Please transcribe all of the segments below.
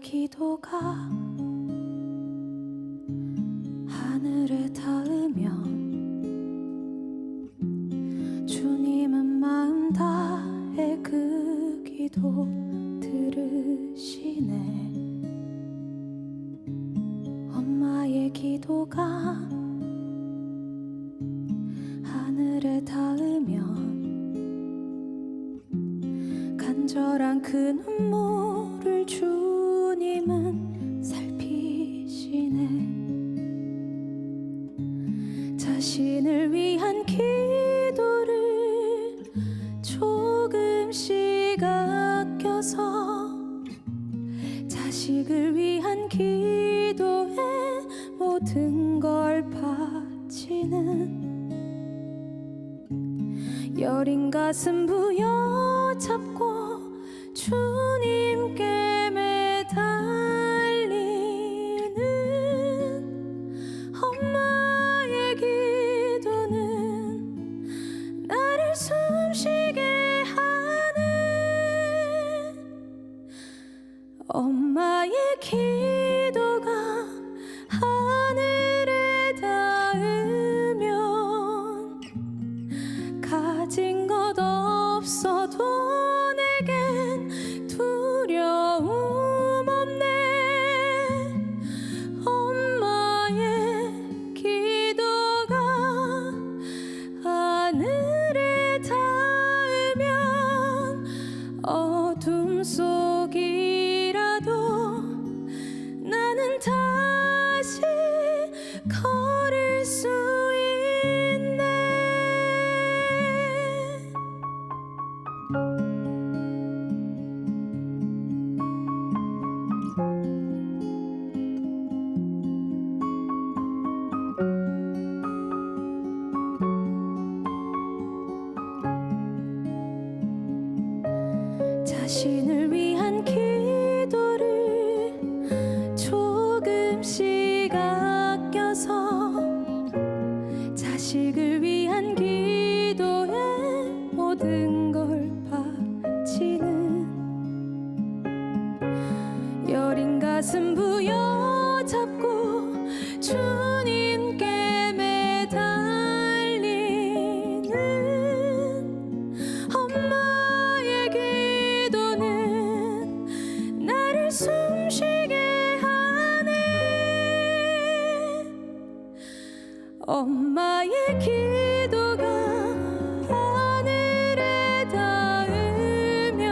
기도가 하늘에 닿으면 주님은 마음 다해 그 기도 들으시네. 엄마의 기도가 하늘에 닿으면 간절한 그 눈물을 주님은 살피시네. 자신을 위한 기도를 조금씩 아껴서 자식을 위한 기도에 모든 걸 바치는 여린 가슴 부여잡고 주님께 매달리는 엄마의 기도는 나를 숨쉬게 하네. 엄마의 기도가 하늘에 닿으면 가진 것 없어도 내겐 두려움 없네. 엄마의 기도가 하늘에 닿으면 어둠 속이라도 나는 다시 걸을 수 있네. 자신을 위한 기도를 조금씩 아껴서 자식을 위한 기도에 모든 걸 바치는 여린 가슴 부여잡고 주님께 매달리는 엄마의 기도는 나를 숨쉬게 하네. 엄마의 기도가 하늘에 닿으면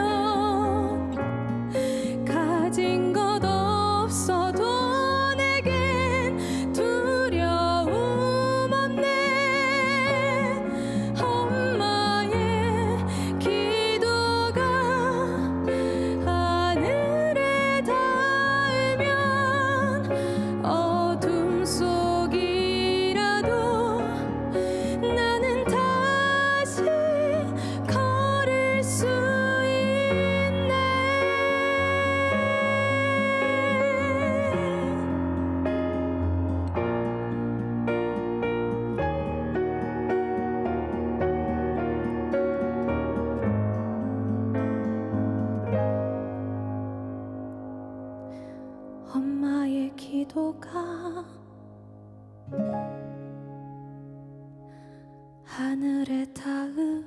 가진 것 없어도 내겐 두려움 없네. 엄마의 기도가 하늘에 닿으면 어둠 속이라도 나는 다시 걸을 수 있네. 엄마의 기도가 하늘에 닿으면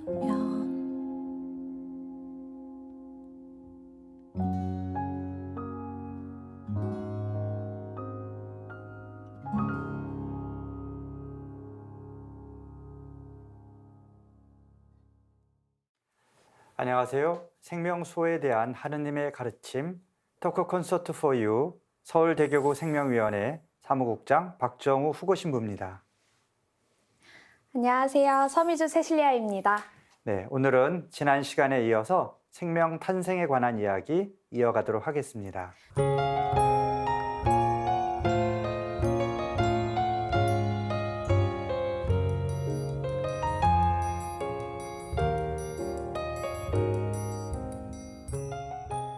안녕하세요. 생명수호에 대한 하느님의 가르침 토크 콘서트 for you 서울대교구 생명위원회 사무국장 박정우 후보신부입니다. 안녕하세요. 서미주 세실리아입니다. 네, 오늘은 지난 시간에 이어서 생명 탄생에 관한 이야기 이어가도록 하겠습니다.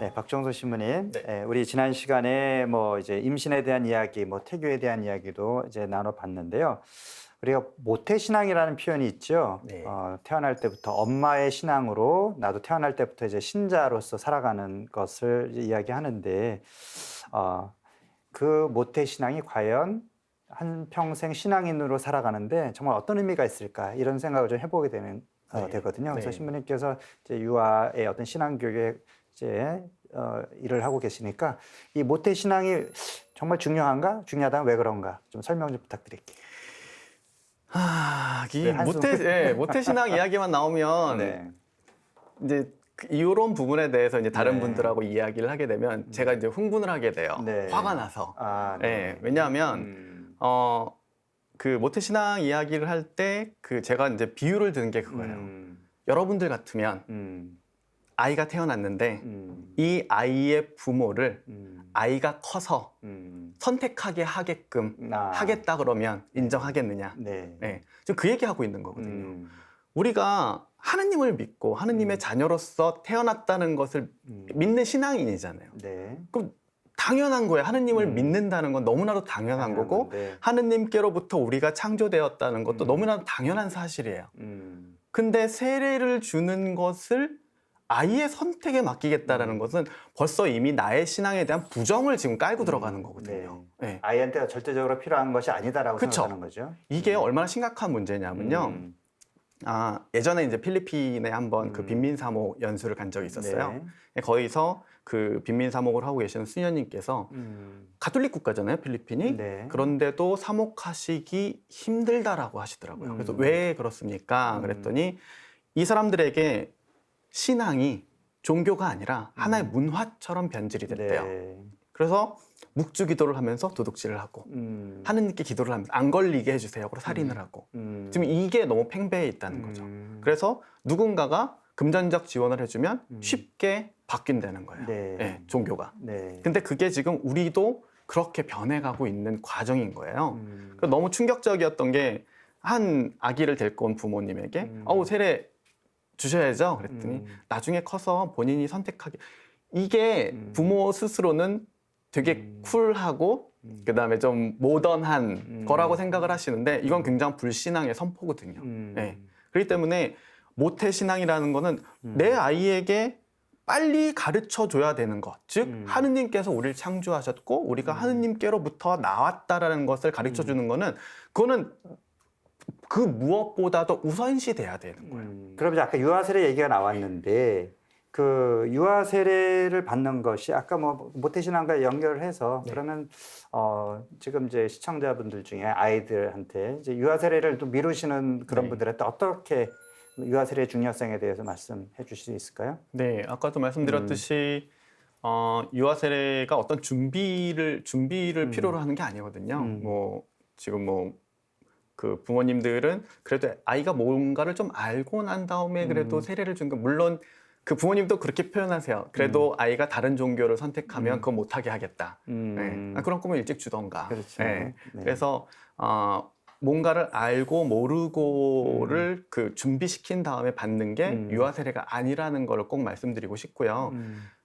네, 박정수 신부님, 네. 우리 지난 시간에 이제 임신에 대한 이야기, 태교에 대한 이야기도 이제 나눠봤는데요. 우리가 모태신앙이라는 표현이 있죠. 네. 태어날 때부터 엄마의 신앙으로 나도 태어날 때부터 이제 신자로서 살아가는 것을 이야기하는데 그 모태신앙이 과연 한 평생 신앙인으로 살아가는데 정말 어떤 의미가 있을까 이런 생각을 좀 해보게 되거든요. 그래서 네. 신부님께서 이제 유아의 어떤 신앙교육에 이제 일을 하고 계시니까 이 모태신앙이 정말 중요한가? 중요하다면 왜 그런가? 좀 설명 좀 부탁드릴게요. 이 네, 한숨. 모태신앙 이야기만 나오면 네. 이제 이런 부분에 대해서 이제 다른 네. 분들하고 이야기를 하게 되면 제가 이제 흥분을 하게 돼요. 네. 화가 나서. 네. 왜냐하면 그 모태신앙 이야기를 할 때 그 제가 이제 비유를 드는 게 그거예요. 여러분들 같으면 아이가 태어났는데 이 아이의 부모를 아이가 커서 선택하게 하게끔 하겠다 그러면 인정하겠느냐. 네. 네. 지금 그 얘기하고 있는 거거든요. 우리가 하느님을 믿고 하느님의 자녀로서 태어났다는 것을 믿는 신앙인이잖아요. 네. 그럼 당연한 거예요. 하느님을 믿는다는 건 너무나도 당연한 거고 건데. 하느님께로부터 우리가 창조되었다는 것도 너무나도 당연한 사실이에요. 근데 세례를 주는 것을 아이의 선택에 맡기겠다라는 것은 벌써 이미 나의 신앙에 대한 부정을 지금 깔고 들어가는 거거든요. 네. 아이한테 절대적으로 필요한 것이 아니다라고 그쵸. 생각하는 거죠. 이게 얼마나 심각한 문제냐면요. 예전에 이제 필리핀에 한번 그 빈민사목 연수를 간 적이 있었어요. 네. 거기서 그 빈민사목을 하고 계시는 수녀님께서 가톨릭 국가잖아요, 필리핀이. 네. 그런데도 사목하시기 힘들다라고 하시더라고요. 그래서 왜 그렇습니까? 그랬더니 이 사람들에게 신앙이 종교가 아니라 하나의 문화처럼 변질이 됐대요. 네. 그래서 묵주 기도를 하면서 도둑질을 하고 하느님께 기도를 하면서 안 걸리게 해주세요. 그리고 살인을 하고 지금 이게 너무 팽배해 있다는 거죠. 그래서 누군가가 금전적 지원을 해주면 쉽게 바뀐다는 거예요. 네. 네, 종교가. 네. 근데 그게 지금 우리도 그렇게 변해가고 있는 과정인 거예요. 그래서 너무 충격적이었던 게 한 아기를 데리고 온 부모님에게 세례 주셔야죠. 그랬더니 나중에 커서 본인이 선택하게. 이게 부모 스스로는 되게 쿨하고 그다음에 좀 모던한 거라고 생각을 하시는데 이건 굉장히 불신앙의 선포거든요. 네. 그렇기 때문에 모태신앙이라는 거는 내 아이에게 빨리 가르쳐 줘야 되는 것. 즉 하느님께서 우리를 창조하셨고 우리가 하느님께로부터 나왔다라는 것을 가르쳐 주는 거는 그거는 그 무엇보다도 우선시 돼야 되는 거예요. 그럼 이제 아까 유아 세례 얘기가 나왔는데 그 유아 세례를 받는 것이 아까 뭐 모태신앙과 연결을 해서 그러면 지금 이제 시청자분들 중에 아이들한테 이제 유아 세례를 또 미루시는 그런 분들한테 어떻게 유아 세례의 중요성에 대해서 말씀해 주실 수 있을까요? 네, 아까도 말씀드렸듯이 유아 세례가 어떤 준비를 필요로 하는 게 아니거든요. 뭐 지금 뭐 그 부모님들은 그래도 아이가 뭔가를 좀 알고 난 다음에 그래도 세례를 준 거 물론 그 부모님도 그렇게 표현하세요. 그래도 아이가 다른 종교를 선택하면 그거 못하게 하겠다. 네. 그런 꿈을 일찍 주던가. 그렇죠. 네. 네. 그래서 뭔가를 알고 모르고를 그 준비시킨 다음에 받는 게 유아 세례가 아니라는 걸 꼭 말씀드리고 싶고요.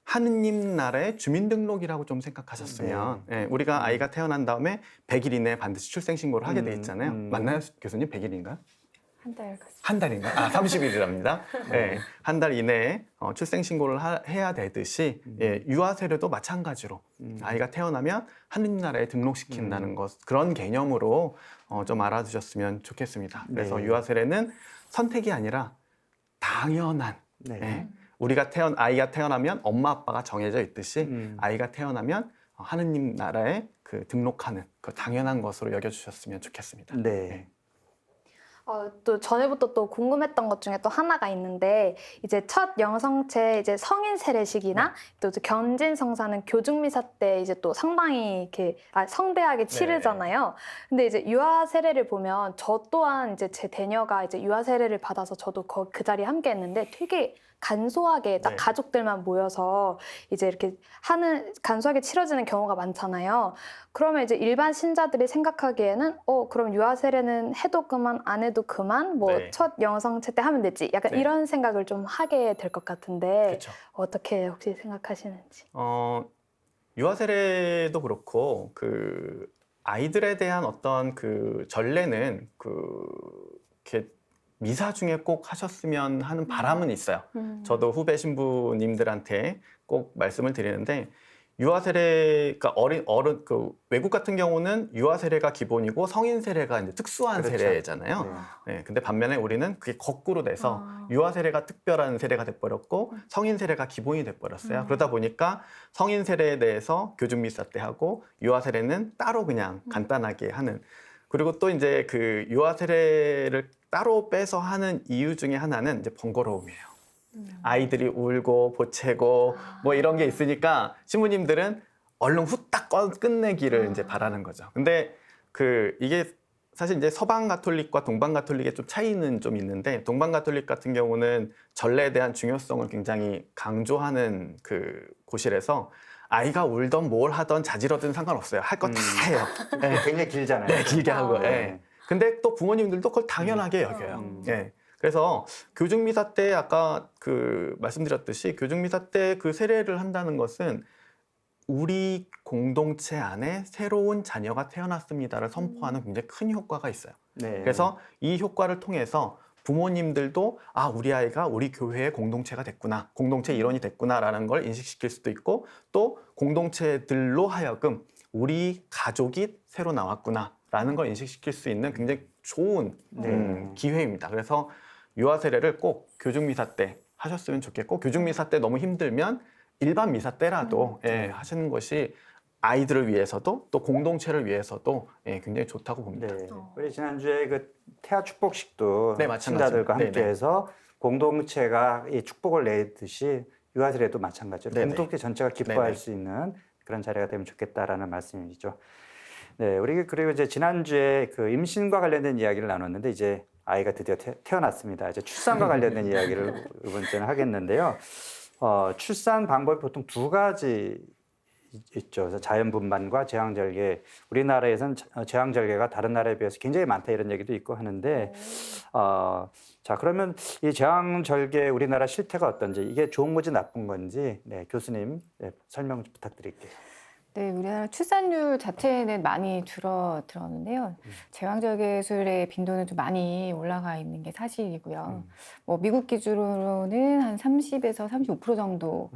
하느님 나라의 주민등록이라고 좀 생각하셨으면 우리가 아이가 태어난 다음에 100일 이내에 반드시 출생신고를 하게 돼 있잖아요. 맞나요, 교수님? 100일인가요? 한 달. 한 달인가? 30일이랍니다. 네. 한 달 이내에 출생신고를 해야 되듯이 유아 세례도 마찬가지로 아이가 태어나면 하느님 나라에 등록시킨다는 것 그런 개념으로 좀 알아두셨으면 좋겠습니다. 그래서 유아 세례는 선택이 아니라 당연한 우리가 아이가 태어나면 엄마 아빠가 정해져 있듯이 아이가 태어나면 하느님 나라에 그 등록하는 그 당연한 것으로 여겨주셨으면 좋겠습니다. 네. 또 전에부터 또 궁금했던 것 중에 또 하나가 있는데 이제 첫 영성체 이제 성인 세례식이나 또 이제 견진 성사는 교중미사 때 이제 또 상당히 이렇게 성대하게 치르잖아요. 근데 이제 유아 세례를 보면 저 또한 이제 제 대녀가 이제 유아 세례를 받아서 저도 그 자리에 함께 했는데 되게 간소하게 딱 가족들만 모여서 이제 이렇게 간소하게 치러지는 경우가 많잖아요. 그러면 이제 일반 신자들이 생각하기에는 그럼 유아 세례는 해도 그만 안 해도 그만 뭐 첫 영성체 때 하면 되지 약간 이런 생각을 좀 하게 될 것 같은데 그쵸. 어떻게 혹시 생각하시는지? 유아 세례도 그렇고 그 아이들에 대한 어떤 그 전례는 이렇게 미사 중에 꼭 하셨으면 하는 바람은 있어요. 저도 후배 신부님들한테 꼭 말씀을 드리는데 유아 세례가 외국 같은 경우는 유아 세례가 기본이고 성인 세례가 이제 특수한 그렇죠. 세례잖아요. 네, 근데 반면에 우리는 그게 거꾸로 돼서 유아 세례가 특별한 세례가 돼버렸고 성인 세례가 기본이 돼버렸어요. 그러다 보니까 성인 세례에 대해서 교중 미사 때 하고 유아 세례는 따로 그냥 간단하게 하는. 그리고 또 이제 그 유아 세례를 따로 빼서 하는 이유 중에 하나는 이제 번거로움이에요. 아이들이 울고 보채고 뭐 이런 게 있으니까 신부님들은 얼른 후딱 끝내기를 이제 바라는 거죠. 근데 이게 사실 이제 서방 가톨릭과 동방 가톨릭의 좀 차이는 좀 있는데 동방 가톨릭 같은 경우는 전례에 대한 중요성을 굉장히 강조하는 그 곳이라서 아이가 울던 뭘 하던 자지러든 상관없어요. 할 거 다 해요. 네. 굉장히 길잖아요. 네, 길게 하고. 네. 네. 근데 또 부모님들도 그걸 당연하게 여겨요. 네. 그래서 교중미사 때 아까 말씀드렸듯이 교중미사 때 그 세례를 한다는 것은 우리 공동체 안에 새로운 자녀가 태어났습니다를 선포하는 굉장히 큰 효과가 있어요. 네. 그래서 이 효과를 통해서 부모님들도 우리 아이가 우리 교회의 공동체가 됐구나, 공동체 일원이 됐구나라는 걸 인식시킬 수도 있고 또 공동체들로 하여금 우리 가족이 새로 나왔구나라는 걸 인식시킬 수 있는 굉장히 좋은 기회입니다. 그래서 유아 세례를 꼭 교중미사 때 하셨으면 좋겠고 교중미사 때 너무 힘들면 일반 미사 때라도 하시는 것이 아이들을 위해서도 또 공동체를 위해서도 굉장히 좋다고 봅니다. 네. 우리 지난주에 그 태아 축복식도 네, 마찬가지로. 신자들과 네네. 함께해서 공동체가 이 축복을 내듯이 유아 세례도 마찬가지로 네네. 공동체 전체가 기뻐할 네네. 수 있는 그런 자리가 되면 좋겠다라는 말씀이죠. 네, 우리 그리고 이제 지난주에 그 임신과 관련된 이야기를 나눴는데 이제 아이가 드디어 태어났습니다. 이제 출산과 관련된 이야기를 이번 주에는 하겠는데요. 출산 방법이 보통 두 가지 있죠. 그래서 자연분만과 제왕절개. 우리나라에서는 제왕절개가 다른 나라에 비해서 굉장히 많다 이런 얘기도 있고 하는데, 자 그러면 이 제왕절개 우리나라 실태가 어떤지 이게 좋은 건지 나쁜 건지 교수님 설명 좀 부탁드릴게요. 네, 우리나라 출산율 자체는 많이 줄어들었는데요. 제왕절개술의 빈도는 좀 많이 올라가 있는 게 사실이고요. 뭐 미국 기준으로는 한 30에서 35% 정도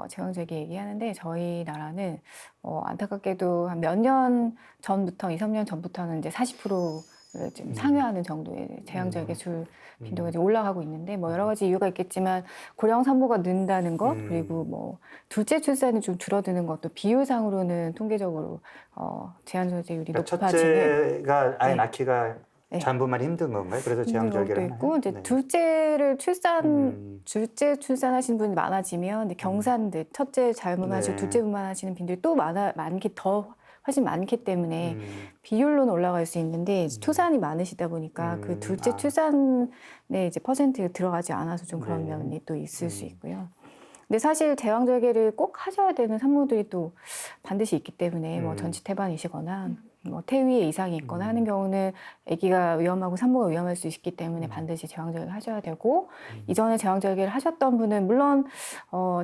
제왕절개 얘기하는데 저희 나라는 안타깝게도 한 몇 년 전부터 2, 3년 전부터는 이제 40%를 좀 상회하는 정도의 제왕절개술 빈도가 이제 올라가고 있는데 뭐 여러 가지 이유가 있겠지만 고령 산모가 는다는 것 그리고 뭐 둘째 출산이 좀 줄어드는 것도 비율상으로는 통계적으로 제왕절개율이 높아지는 첫째가 아이 네. 낳기가 네. 잔분만이 힘든 건가요? 그래서 제왕절개를 것도 있고 하나요? 이제 네. 둘째 출산하신 분이 많아지면 이제 경산들 첫째 잘못하시고 네. 둘째 분만하시는 빈들이 또 훨씬 많기 때문에 비율로는 올라갈 수 있는데 초산이 많으시다 보니까 그 둘째 출산에 이제 퍼센트가 들어가지 않아서 좀 그런 면이 또 있을 수 있고요. 근데 사실 제왕절개를 꼭 하셔야 되는 산모들이 또 반드시 있기 때문에 뭐 전치태반이시거나 뭐 태위에 이상이 있거나 하는 경우는 아기가 위험하고 산모가 위험할 수 있기 때문에 반드시 제왕절개를 하셔야 되고 이전에 제왕절개를 하셨던 분은 물론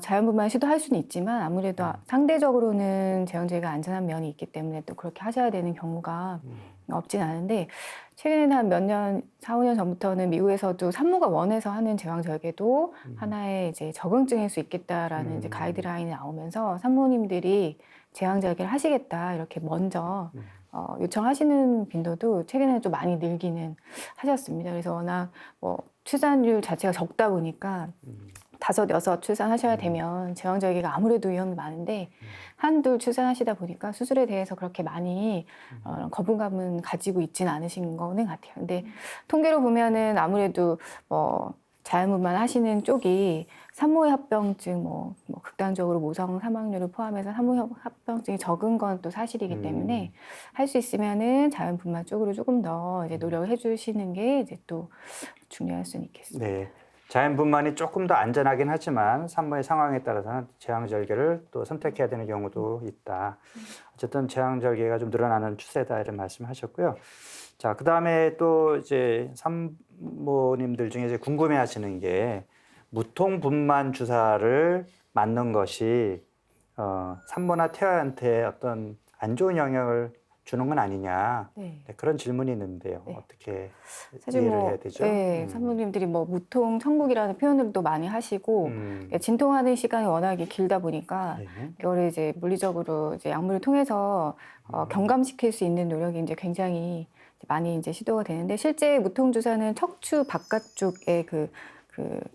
자연분만 시도할 수는 있지만 아무래도 상대적으로는 제왕절개가 안전한 면이 있기 때문에 또 그렇게 하셔야 되는 경우가 없진 않은데 최근에 한 몇 년, 4, 5년 전부터는 미국에서도 산모가 원해서 하는 제왕절개도 하나의 이제 적응증일 수 있겠다라는 이제 가이드라인이 나오면서 산모님들이 제왕절개를 하시겠다 이렇게 먼저 요청하시는 빈도도 최근에 좀 많이 늘기는 하셨습니다. 그래서 워낙 뭐 출산율 자체가 적다 보니까 5, 6 출산하셔야 되면 제왕절개가 아무래도 위험이 많은데 한둘 출산하시다 보니까 수술에 대해서 그렇게 많이 거부감은 가지고 있지는 않으신 거는 같아요. 근데 통계로 보면은 아무래도 뭐 자연분만 하시는 쪽이 산모의 합병증, 뭐 극단적으로 모성 사망률을 포함해서 산모의 합병증이 적은 건 또 사실이기 때문에 할 수 있으면은 자연분만 쪽으로 조금 더 이제 노력을 해주시는 게 이제 또 중요할 수는 있겠습니다. 네. 자연분만이 조금 더 안전하긴 하지만 산모의 상황에 따라서는 제왕절개를 또 선택해야 되는 경우도 있다. 어쨌든 제왕절개가 좀 늘어나는 추세다 이런 말씀하셨고요. 자, 그 다음에 또 이제 산모님들 중에 이제 궁금해하시는 게 무통분만 주사를 맞는 것이 산모나 태아한테 어떤 안 좋은 영향을 주는 건 아니냐. 네. 네, 그런 질문이 있는데요. 네. 어떻게 사실 이해를 뭐 해야 되죠? 네, 산모님들이 뭐 무통 청국이라는 표현을 또 많이 하시고 진통하는 시간이 워낙에 길다 보니까 네. 이거를 이제 물리적으로 이제 약물을 통해서 경감시킬 수 있는 노력이 이제 굉장히 많이 이제 시도가 되는데 실제 무통 주사는 척추 바깥쪽에 그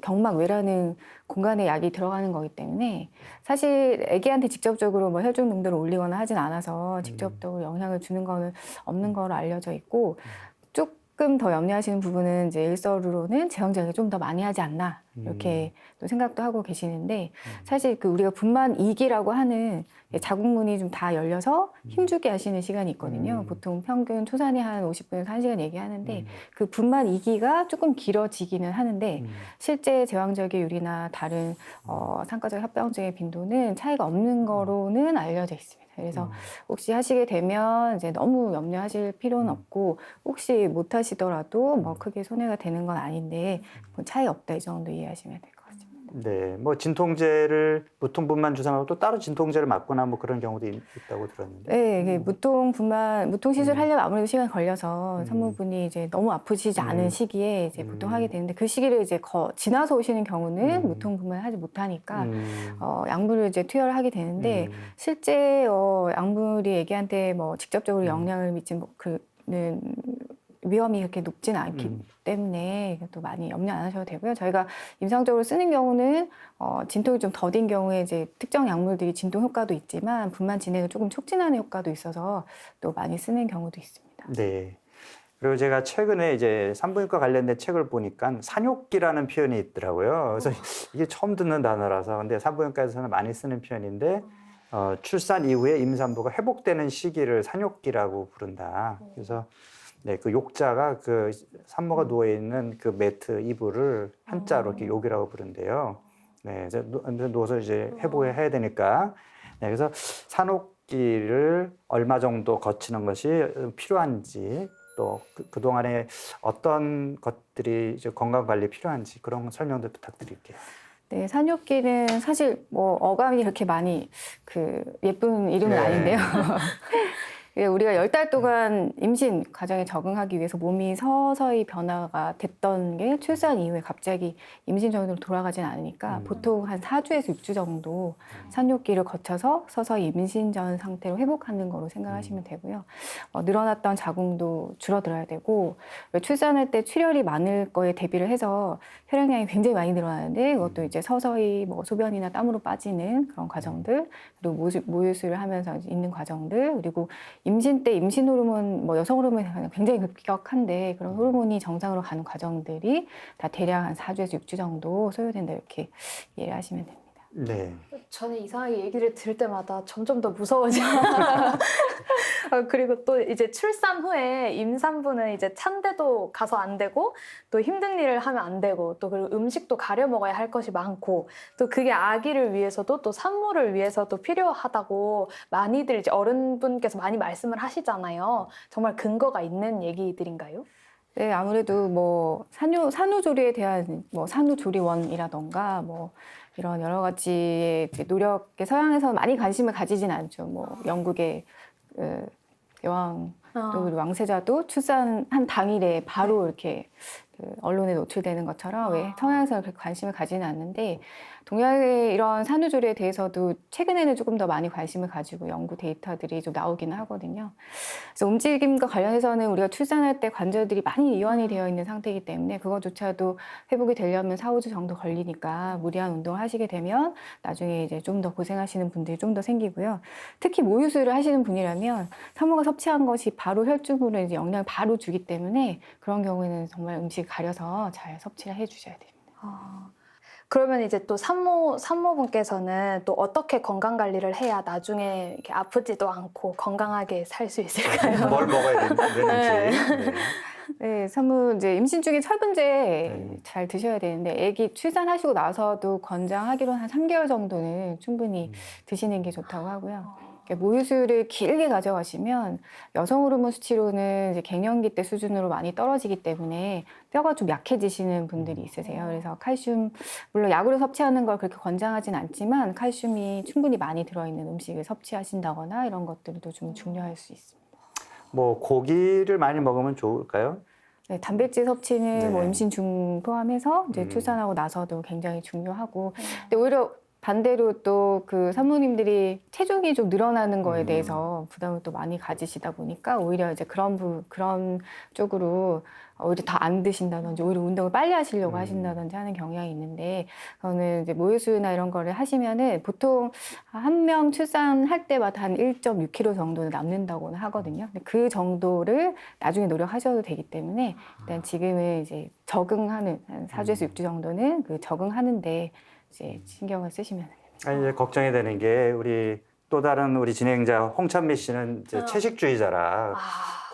경막 외라는 공간에 약이 들어가는 거기 때문에 사실 아기한테 직접적으로 뭐 혈중 농도를 올리거나 하진 않아서 직접적으로 영향을 주는 거는 없는 거로 알려져 있고 조금 더 염려하시는 부분은 이제 일설로는 제왕절개 좀 더 많이 하지 않나 이렇게 또 생각도 하고 계시는데 사실 그 우리가 분만 2기라고 하는 자궁문이 좀 다 열려서 힘주게 하시는 시간이 있거든요. 보통 평균 초산이 한 50분에서 1시간 얘기하는데 그 분만 2기가 조금 길어지기는 하는데 실제 제왕절개율이나 다른 상가적 협병증의 빈도는 차이가 없는 거로는 알려져 있습니다. 그래서 혹시 하시게 되면 이제 너무 염려하실 필요는 없고 혹시 못 하시더라도 뭐 크게 손해가 되는 건 아닌데 뭐 차이 없다 이 정도 이해하시면 될 것 같습니다. 네, 뭐 진통제를 무통분만 주사하고 또 따로 진통제를 맞거나 뭐 그런 경우도 있다고 들었는데. 네, 무통 시술 하려면 아무래도 시간이 걸려서 산모분이 이제 너무 아프시지 않은 시기에 이제 보통 하게 되는데 그 시기를 이제 지나서 오시는 경우는 무통 분만 하지 못하니까 약물을 이제 투여를 하게 되는데 실제 약물이 애기한테 뭐 직접적으로 영향을 미친 그는 위험이 그렇게 높지는 않기 때문에 또 많이 염려 안 하셔도 되고요. 저희가 임상적으로 쓰는 경우는 진통이 좀 더딘 경우에 이제 특정 약물들이 진통 효과도 있지만 분만 진행을 조금 촉진하는 효과도 있어서 또 많이 쓰는 경우도 있습니다. 네. 그리고 제가 최근에 이제 산부인과 관련된 책을 보니까 산욕기라는 표현이 있더라고요. 그래서 이게 처음 듣는 단어라서 근데 산부인과에서는 많이 쓰는 표현인데 출산 이후에 임산부가 회복되는 시기를 산욕기라고 부른다. 그래서 네, 그 욕자가 그 산모가 누워 있는 그 매트 이불을 한자로 이렇게 욕이라고 부른대요. 네, 그래서 누워서 이제 회복을 해야 되니까. 네, 그래서 산옥기를 얼마 정도 거치는 것이 필요한지 또 그동안에 어떤 것들이 이제 건강 관리에 필요한지 그런 설명도 부탁드릴게요. 네, 산욕기는 사실 뭐 어감이 그렇게 많이 그 예쁜 이름은 네. 아닌데요. 우리가 10달 동안 임신 과정에 적응하기 위해서 몸이 서서히 변화가 됐던 게 출산 이후에 갑자기 임신 전으로 돌아가진 않으니까 보통 한 4주에서 6주 정도 산욕기를 거쳐서 서서히 임신 전 상태로 회복하는 거로 생각하시면 되고요. 늘어났던 자궁도 줄어들어야 되고 출산할 때 출혈이 많을 거에 대비를 해서 혈액량이 굉장히 많이 늘어나는데 이것도 이제 서서히 뭐 소변이나 땀으로 빠지는 그런 과정들 그리고 모유수를 하면서 있는 과정들 그리고 임신 때 임신 호르몬, 뭐 여성 호르몬이 굉장히 급격한데 그런 호르몬이 정상으로 가는 과정들이 다 대략 한 4주에서 6주 정도 소요된다 이렇게 이해를 하시면 됩니다. 네. 저는 이상하게 얘기를 들을 때마다 점점 더 무서워져요. 그리고 또 이제 출산 후에 임산부는 이제 찬데도 가서 안 되고 또 힘든 일을 하면 안 되고 또 그리고 음식도 가려 먹어야 할 것이 많고 또 그게 아기를 위해서도 또 산모를 위해서도 필요하다고 많이들 이제 어른분께서 많이 말씀을 하시잖아요. 정말 근거가 있는 얘기들인가요? 네, 아무래도 뭐 산후조리에 대한 뭐 산후조리원이라던가 뭐 이런 여러 가지의 노력에 서양에서 많이 관심을 가지진 않죠. 뭐 영국의 여왕 또 그리고 왕세자도 출산한 당일에 바로 이렇게 언론에 노출되는 것처럼 왜 서양에서는 그렇게 관심을 가지는 않는데 동양의 이런 산후조리에 대해서도 최근에는 조금 더 많이 관심을 가지고 연구 데이터들이 좀 나오기는 하거든요. 그래서 움직임과 관련해서는 우리가 출산할 때 관절들이 많이 이완이 되어 있는 상태이기 때문에 그것조차도 회복이 되려면 4, 5주 정도 걸리니까 무리한 운동을 하시게 되면 나중에 이제 좀 더 고생하시는 분들이 좀 더 생기고요. 특히 모유수유를 하시는 분이라면 산모가 섭취한 것이 바로 혈중으로 이제 영양을 바로 주기 때문에 그런 경우에는 정말 음식을 가려서 잘 섭취를 해주셔야 됩니다. 그러면 이제 또 산모분께서는 또 어떻게 건강 관리를 해야 나중에 이렇게 아프지도 않고 건강하게 살 수 있을까요? 뭘 먹어야 되는지. 네. 네, 산모 이제 임신 중에 철분제 잘 드셔야 되는데 아기 출산하시고 나서도 권장하기로는 한 3개월 정도는 충분히 드시는 게 좋다고 하고요. 모유수유를 길게 가져가시면 여성 호르몬 수치로는 이제 갱년기 때 수준으로 많이 떨어지기 때문에 뼈가 좀 약해지시는 분들이 있으세요. 그래서 칼슘, 물론 약으로 섭취하는 걸 그렇게 권장하진 않지만 칼슘이 충분히 많이 들어있는 음식을 섭취하신다거나 이런 것들도 좀 중요할 수 있습니다. 뭐 고기를 많이 먹으면 좋을까요? 네, 단백질 섭취는 네. 뭐 임신 중 포함해서 이제 출산하고 나서도 굉장히 중요하고, 근데 오히려 반대로 또 그 산모님들이 체중이 좀 늘어나는 거에 대해서 부담을 또 많이 가지시다 보니까 오히려 이제 그런 쪽으로 오히려 더 안 드신다든지 오히려 운동을 빨리 하시려고 하신다든지 하는 경향이 있는데, 저는 이제 모유수유나 이런 거를 하시면은 보통 한 명 출산할 때마다 한 1.6kg 정도는 남는다고는 하거든요. 근데 그 정도를 나중에 노력하셔도 되기 때문에 일단 지금은 이제 적응하는 한 4주에서 6주 정도는 그 적응하는데 이제 신경을 쓰시면 됩니다. 아니, 이제 걱정이 되는 게 우리 또 다른 우리 진행자 홍찬미 씨는 이제 채식주의자라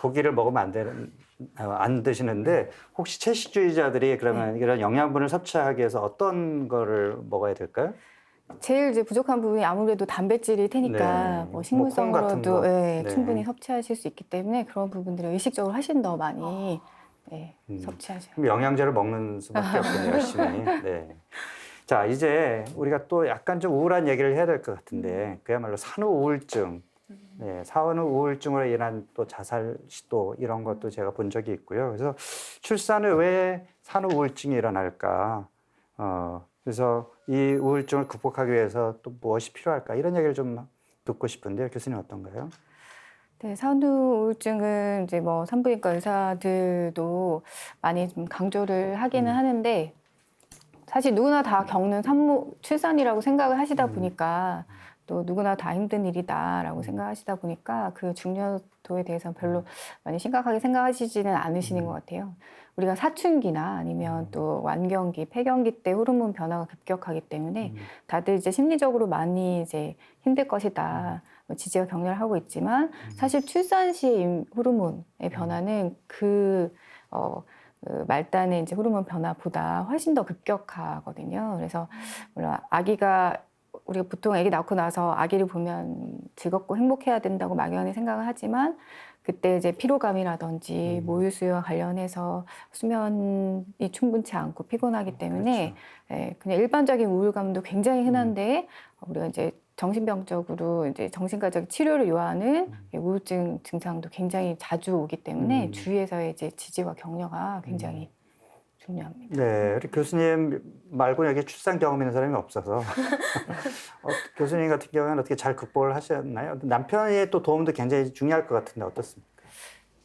고기를 먹으면 안 드시는데 혹시 채식주의자들이 그러면 이런 영양분을 섭취하기 위해서 어떤 거를 먹어야 될까요? 제일 이제 부족한 부분이 아무래도 단백질일 테니까 네. 뭐 콩 같은 식물성으로도 거. 예, 네. 충분히 섭취하실 수 있기 때문에 그런 부분들을 의식적으로 하신 더 많이 섭취하셔야 그럼 영양제를 먹는 수밖에 없군요, 열심히. 네. 자, 이제 우리가 또 약간 좀 우울한 얘기를 해야 될 것 같은데, 그야말로 산후 우울증. 네, 산후 우울증으로 인한 또 자살 시도 이런 것도 제가 본 적이 있고요. 그래서 출산 후 왜 산후 우울증이 일어날까? 그래서 이 우울증을 극복하기 위해서 또 무엇이 필요할까? 이런 얘기를 좀 듣고 싶은데요. 교수님 어떤가요? 네, 산후 우울증은 이제 뭐 산부인과 의사들도 많이 좀 강조를 하기는 하는데, 사실 누구나 다 겪는 출산이라고 생각을 하시다 보니까 또 누구나 다 힘든 일이다라고 생각하시다 보니까 그 중요도에 대해서는 별로 많이 심각하게 생각하시지는 않으시는 것 같아요. 우리가 사춘기나 아니면 또 완경기, 폐경기 때 호르몬 변화가 급격하기 때문에 다들 이제 심리적으로 많이 이제 힘들 것이다. 지지와 격려를 하고 있지만 사실 출산 시의 호르몬의 변화는 그 말단의 이제 호르몬 변화보다 훨씬 더 급격하거든요. 그래서 물론 우리가 보통 아기 낳고 나서 아기를 보면 즐겁고 행복해야 된다고 막연히 생각을 하지만 그때 이제 피로감이라든지 모유 수유와 관련해서 수면이 충분치 않고 피곤하기 때문에 그냥 일반적인 우울감도 굉장히 흔한데 우리가 이제 정신병적으로 이제 정신과적 치료를 요하는 우울증 증상도 굉장히 자주 오기 때문에 주위에서의 이제 지지와 격려가 굉장히 중요합니다. 네, 우리 교수님 말고 여기 출산 경험 있는 사람이 없어서 교수님 같은 경우에는 어떻게 잘 극복을 하셨나요? 남편의 또 도움도 굉장히 중요할 것 같은데 어떻습니까?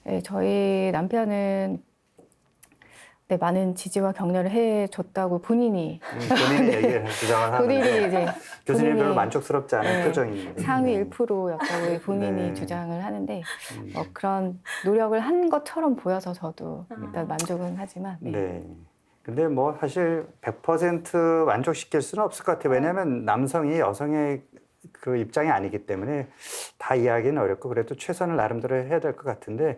네, 저희 남편은 많은 지지와 격려를 해줬다고 본인이 얘기를 주장을 본인이 하는데 이제 교수님 본인이 별로 만족스럽지 않은 표정입니다. 상위 1%였다고 본인이 네. 주장을 하는데 그런 노력을 한 것처럼 보여서 저도 일단 만족은 하지만 네. 근데 뭐 사실 100% 만족시킬 수는 없을 것 같아요. 왜냐하면 남성이 여성의 그 입장이 아니기 때문에 다 이해하기는 어렵고 그래도 최선을 나름대로 해야 될 것 같은데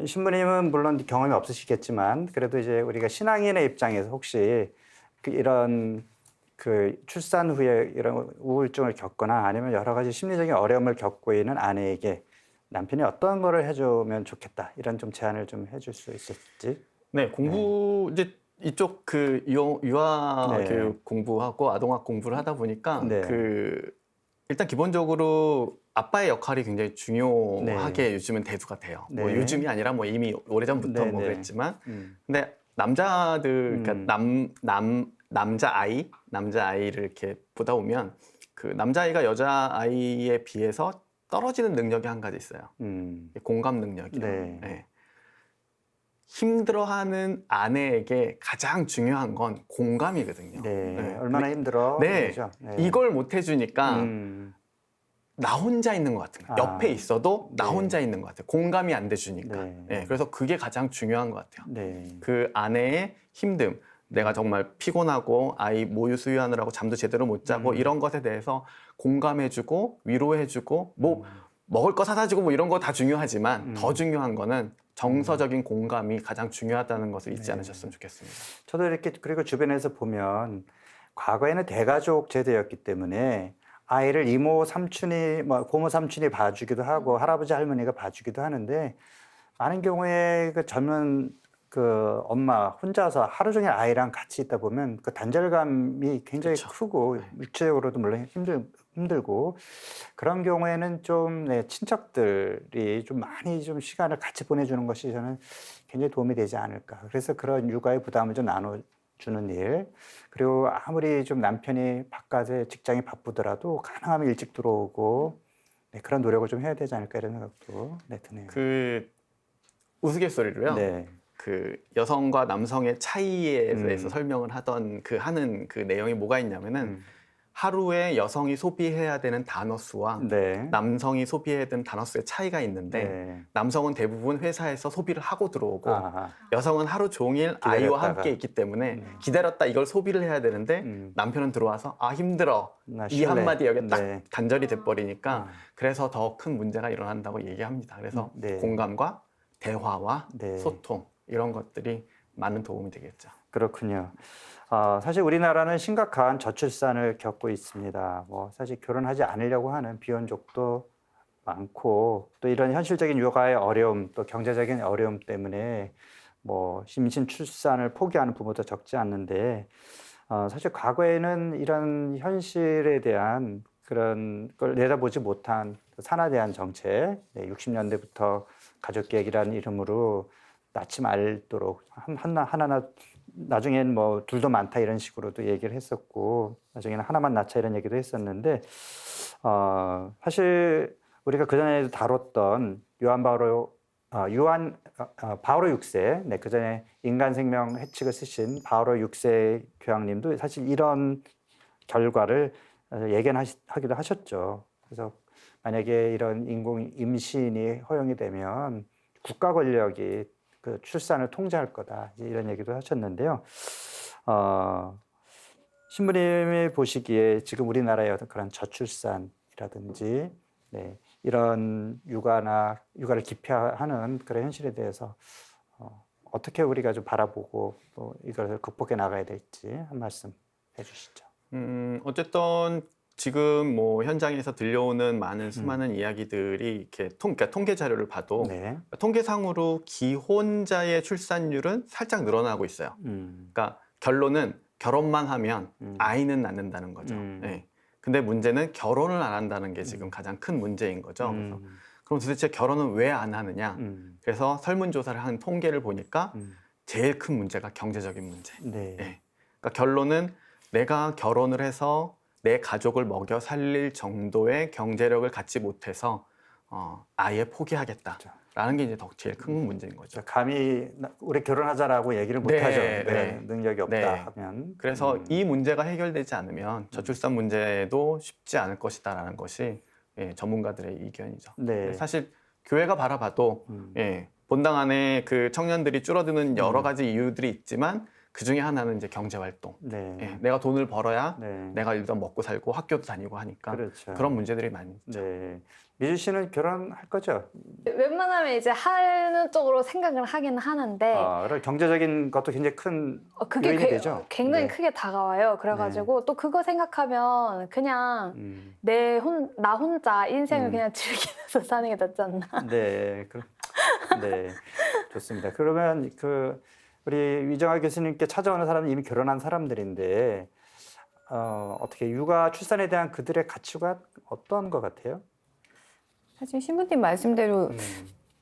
신부님은 물론 경험이 없으시겠지만 그래도 이제 우리가 신앙인의 입장에서 혹시 이런 그 출산 후에 이런 우울증을 겪거나 아니면 여러 가지 심리적인 어려움을 겪고 있는 아내에게 남편이 어떤 거를 해주면 좋겠다 이런 좀 제안을 좀 해줄 수 있을지. 네, 이제 이쪽 그 유아 네. 교육 공부하고 아동학 공부를 하다 보니까 네. 일단 기본적으로 아빠의 역할이 굉장히 중요하게 요즘은 대두가 돼요. 네. 뭐 요즘이 아니라 뭐 이미 오래전부터 네, 뭐 네. 그랬지만 근데 남자들 그러니까 남자아이를 이렇게 보다 보면 그 남자아이가 여자아이에 비해서 떨어지는 능력이 한 가지 있어요. 공감 능력이요. 네. 네. 힘들어하는 아내에게 가장 중요한 건 공감이거든요. 네. 얼마나 힘들어. 네. 그죠? 네. 이걸 못 해주니까 나 혼자 있는 것 같은 거예요. 아. 옆에 있어도 나 네. 혼자 있는 것 같아요. 공감이 안 돼주니까. 네. 네, 그래서 그게 가장 중요한 것 같아요. 네. 그 아내의 힘듦, 내가 정말 피곤하고 아이 모유 수유하느라고 잠도 제대로 못 자고 이런 것에 대해서 공감해주고 위로해주고 뭐 먹을 거 사다 주고 뭐 이런 거 다 중요하지만 더 중요한 거는 정서적인 공감이 가장 중요하다는 것을 잊지 않으셨으면 좋겠습니다. 저도 이렇게 그리고 주변에서 보면 과거에는 대가족 제도였기 때문에 아이를 이모 삼촌이 뭐 고모 삼촌이 봐주기도 하고 할아버지 할머니가 봐주기도 하는데 많은 경우에 그 젊은 그 엄마 혼자서 하루 종일 아이랑 같이 있다 보면 그 단절감이 굉장히 그쵸. 크고 네. 육체적으로도 물론 힘들고 그런 경우에는 좀 네, 친척들이 좀 많이 좀 시간을 같이 보내주는 것이 저는 굉장히 도움이 되지 않을까. 그래서 그런 육아의 부담을 좀 나눠주는 일, 그리고 아무리 좀 남편이 바깥에 직장이 바쁘더라도 가능하면 일찍 들어오고 네, 그런 노력을 좀 해야 되지 않을까 이런 생각도 네, 드네요. 그 우스갯소리로요. 네. 그 여성과 남성의 차이에 대해서 음. 설명을 하던 그 하는 그 내용이 뭐가 있냐면은 하루에 여성이 소비해야 되는 단어 수와 네. 남성이 소비해야 되는 단어 수의 차이가 있는데 네. 남성은 대부분 회사에서 소비를 하고 들어오고 아하. 여성은 하루 종일 기다렸다가. 아이와 함께 있기 때문에 기다렸다 이걸 소비를 해야 되는데 남편은 들어와서 아 힘들어 나 이 쉴래. 한마디 여기 딱 네. 단절이 돼버리니까 아. 그래서 더 큰 문제가 일어난다고 얘기합니다. 그래서 네. 공감과 대화와 네. 소통 이런 것들이 많은 도움이 되겠죠. 그렇군요. 사실 우리나라는 심각한 저출산을 겪고 있습니다. 뭐 사실 결혼하지 않으려고 하는 비혼족도 많고 또 이런 현실적인 육아의 어려움, 또 경제적인 어려움 때문에 뭐 임신 출산을 포기하는 부모도 적지 않는데 사실 과거에는 이런 현실에 대한 그런 걸 내다보지 못한 산화대한 정책, 60년대부터 가족계획이라는 이름으로 낳지 말도록 하나 나중엔 뭐 둘도 많다 이런 식으로도 얘기를 했었고 나중에는 하나만 낳자 이런 얘기도 했었는데 사실 우리가 그전에도 다뤘던 바오로 6세, 네, 그전에 인간 생명 해칙을 쓰신 바오로 6세 교황님도 사실 이런 결과를 예견하기도 하셨죠. 그래서 만약에 이런 인공 임신이 허용이 되면 국가 권력이 그 출산을 통제할 거다 이런 얘기도 하셨는데요. 신부님이 보시기에 지금 우리나라의 어떤 그런 저출산이라든지 네, 이런 육아를 기피하는 그런 현실에 대해서 어떻게 우리가 좀 바라보고 또 이걸 극복해 나가야 될지 한 말씀 해주시죠. 어쨌든 지금 뭐 현장에서 들려오는 많은 수많은 이야기들이 이렇게 그러니까 통계 자료를 봐도 네. 통계상으로 기혼자의 출산율은 살짝 늘어나고 있어요. 그러니까 결론은 결혼만 하면 아이는 낳는다는 거죠. 네. 근데 문제는 결혼을 안 한다는 게 지금 가장 큰 문제인 거죠. 그래서 그럼 도대체 결혼은 왜 안 하느냐? 그래서 설문조사를 한 통계를 보니까 제일 큰 문제가 경제적인 문제. 네. 네. 그러니까 결론은 내가 결혼을 해서 내 가족을 먹여 살릴 정도의 경제력을 갖지 못해서 아예 포기하겠다라는 게 이제 제일 큰 문제인 거죠. 감히 우리 결혼하자라고 얘기를 못 네, 하죠. 네. 능력이 없다 네. 하면. 그래서 이 문제가 해결되지 않으면 저출산 문제도 쉽지 않을 것이다라는 것이 전문가들의 의견이죠. 네. 사실 교회가 바라봐도 본당 안에 그 청년들이 줄어드는 여러 가지 이유들이 있지만 그 중에 하나는 이제 경제 활동. 네. 내가 돈을 벌어야 네. 내가 일단 먹고 살고 학교도 다니고 하니까 그렇죠. 그런 문제들이 많이 있죠. 네. 미주 씨는 결혼할 거죠? 웬만하면 이제 하는 쪽으로 생각을 하긴 하는데 그런 경제적인 것도 굉장히 큰 그게 요인이 되죠. 굉장히 네. 크게 다가와요. 그래가지고 또 그거 생각하면 그냥 나 혼자 인생을 그냥 즐기면서 사는 게 낫지 않나. 네. 네. 좋습니다. 그러면 우리 위정아 교수님께 찾아오는 사람은 이미 결혼한 사람들인데 어떻게 육아 출산에 대한 그들의 가치관 어떤 것 같아요? 사실 신부님 말씀대로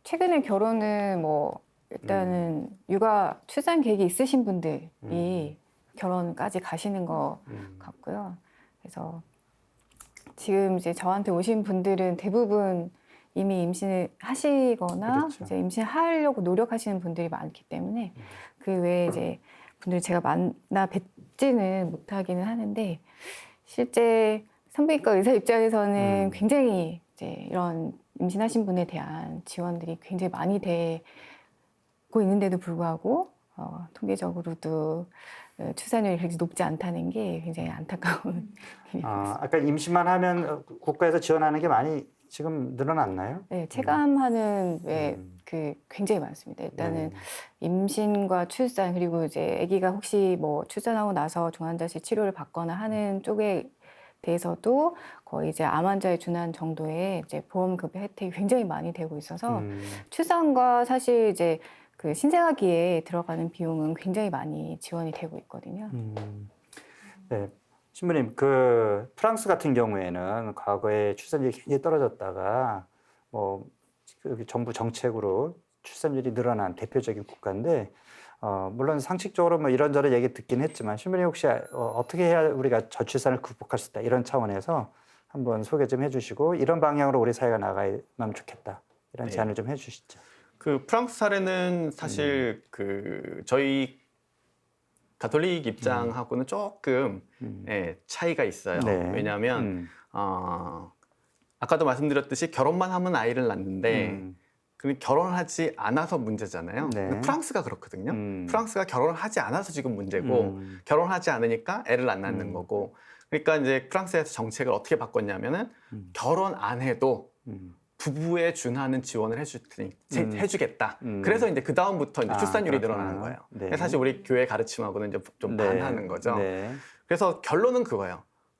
최근에 결혼은 뭐 일단은 육아 출산 계획이 있으신 분들이 결혼까지 가시는 것 같고요. 그래서 지금 이제 저한테 오신 분들은 대부분 이미 임신을 하시거나 그렇죠. 이제 임신하려고 노력하시는 분들이 많기 때문에 그 외에 이제 분들 제가 만나 뵙지는 못하기는 하는데 실제 산부인과 의사 입장에서는 굉장히 이제 이런 임신하신 분에 대한 지원들이 굉장히 많이 되고 있는데도 불구하고 통계적으로도 출산율이 그렇게 높지 않다는 게 굉장히 안타까운 일입니다. 아까 임신만 하면 국가에서 지원하는 게 많이 지금 늘어났나요? 네, 체감하는 그 굉장히 많습니다. 일단은 임신과 출산 그리고 이제 아기가 혹시 뭐 출산하고 나서 중환자실 치료를 받거나 하는 쪽에 대해서도 거의 이제 암 환자에 준한 정도의 이제 보험급여 혜택이 굉장히 많이 되고 있어서 출산과 사실 이제 그 신생아기에 들어가는 비용은 굉장히 많이 지원이 되고 있거든요. 네. 신부님, 그 프랑스 같은 경우에는 과거에 출산율이 굉장히 떨어졌다가 뭐 그 정부 정책으로 출산율이 늘어난 대표적인 국가인데 물론 상식적으로 뭐 이런저런 얘기 듣긴 했지만 신부님 혹시 어떻게 해야 우리가 저출산을 극복할 수 있다 이런 차원에서 한번 소개 좀 해주시고 이런 방향으로 우리 사회가 나가면 좋겠다 이런 네. 제안을 좀 해주시죠. 그 프랑스 사례는 사실 그 저희 가톨릭 입장하고는 조금 차이가 있어요. 네. 왜냐하면 아까도 말씀드렸듯이 결혼만 하면 아이를 낳는데 결혼하지 않아서 문제잖아요. 네. 근데 프랑스가 그렇거든요. 프랑스가 결혼을 하지 않아서 지금 문제고 결혼하지 않으니까 애를 안 낳는 거고. 그러니까 이제 프랑스에서 정책을 어떻게 바꿨냐면은 결혼 안 해도 부부에 준하는 지원을 해주겠다. 그래서 이제 그 다음부터 이제 출산율이 그렇구나. 늘어나는 거예요. 네. 사실 우리 교회 가르침하고는 이제 좀 네. 반하는 거죠. 네. 그래서 결론은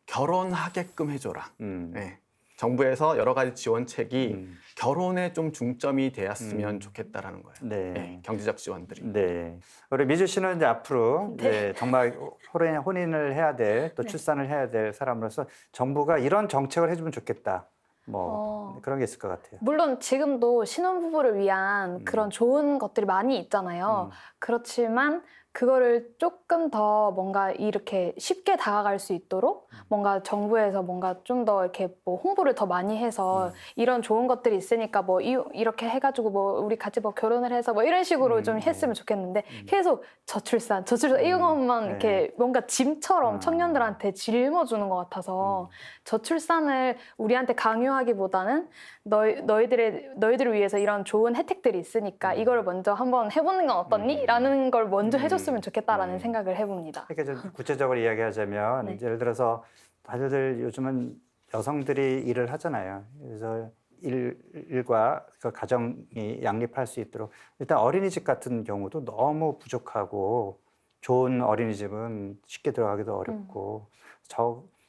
결혼하게끔 해줘라. 네. 정부에서 여러 가지 지원책이 결혼에 좀 중점이 되었으면 좋겠다라는 거예요. 네. 네, 경제적 지원들이. 네. 우리 미주 씨는 이제 앞으로 이제 정말 혼인을 해야 될 또 출산을 해야 될 사람으로서 정부가 이런 정책을 해주면 좋겠다. 뭐 그런 게 있을 것 같아요. 물론 지금도 신혼부부를 위한 그런 좋은 것들이 많이 있잖아요. 그렇지만 그거를 조금 더 뭔가 이렇게 쉽게 다가갈 수 있도록 뭔가 정부에서 뭔가 좀 더 이렇게 뭐 홍보를 더 많이 해서 이런 좋은 것들이 있으니까 뭐 이렇게 해가지고 뭐 우리 같이 뭐 결혼을 해서 뭐 이런 식으로 좀 했으면 좋겠는데 계속 저출산 이런 것만 네. 이렇게 뭔가 짐처럼 청년들한테 짊어주는 것 같아서 저출산을 우리한테 강요하기보다는 너희들을 위해서 이런 좋은 혜택들이 있으니까 이거를 먼저 한번 해보는 건 어떻니? 라는 걸 먼저 해줬으면 좋겠다라는 생각을 해봅니다. 이렇게 좀 구체적으로 이야기하자면 네. 예를 들어서 다들 요즘은 여성들이 일을 하잖아요. 그래서 일과 그 가정이 양립할 수 있도록 일단 어린이집 같은 경우도 너무 부족하고 좋은 어린이집은 쉽게 들어가기도 어렵고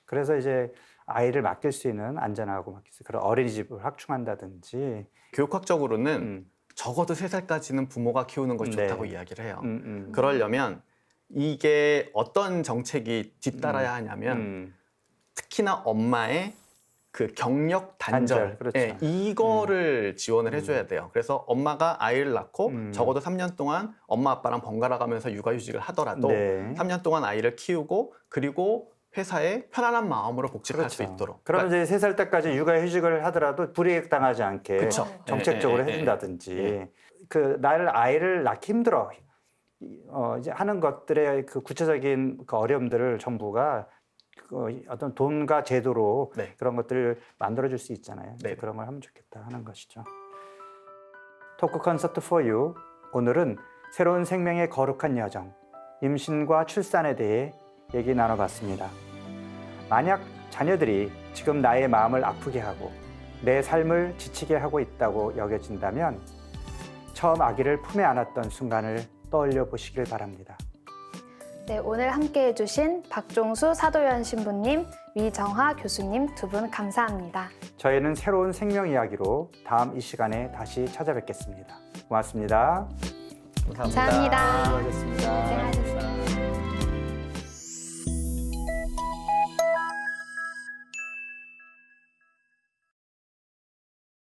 그래서 이제 아이를 맡길 수 있는 안전하고 맡길 수 있는 그런 어린이집을 확충한다든지 교육학적으로는 적어도 3살까지는 부모가 키우는 것이 네. 좋다고 이야기를 해요. 그러려면 이게 어떤 정책이 뒤따라야 하냐면 특히나 엄마의 그 경력 단절, 그렇죠. 예, 이거를 지원을 해줘야 돼요. 그래서 엄마가 아이를 낳고 적어도 3년 동안 엄마 아빠랑 번갈아 가면서 육아휴직을 하더라도 네. 3년 동안 아이를 키우고 그리고 회사에 편안한 마음으로 복직할 수 있도록. 그러면 그러니까 이제 3살 때까지 육아휴직을 하더라도 불이익 당하지 않게 그쵸. 정책적으로 예. 해준다든지 그 아이를 낳기 힘들어 이제 하는 것들의 그 구체적인 그 어려움들을 정부가 어떤 돈과 제도로 네. 그런 것들을 만들어줄 수 있잖아요. 네. 그런 걸 하면 좋겠다 하는 것이죠. 토크 콘서트 for you. 오늘은 새로운 생명의 거룩한 여정, 임신과 출산에 대해 얘기 나눠봤습니다. 만약 자녀들이 지금 나의 마음을 아프게 하고 내 삶을 지치게 하고 있다고 여겨진다면 처음 아기를 품에 안았던 순간을 떠올려 보시길 바랍니다. 네, 오늘 함께 해주신 박종수 사도연 신부님, 위정화 교수님 두 분 감사합니다. 저희는 새로운 생명 이야기로 다음 이 시간에 다시 찾아뵙겠습니다. 고맙습니다. 감사합니다. 수고하셨습니다.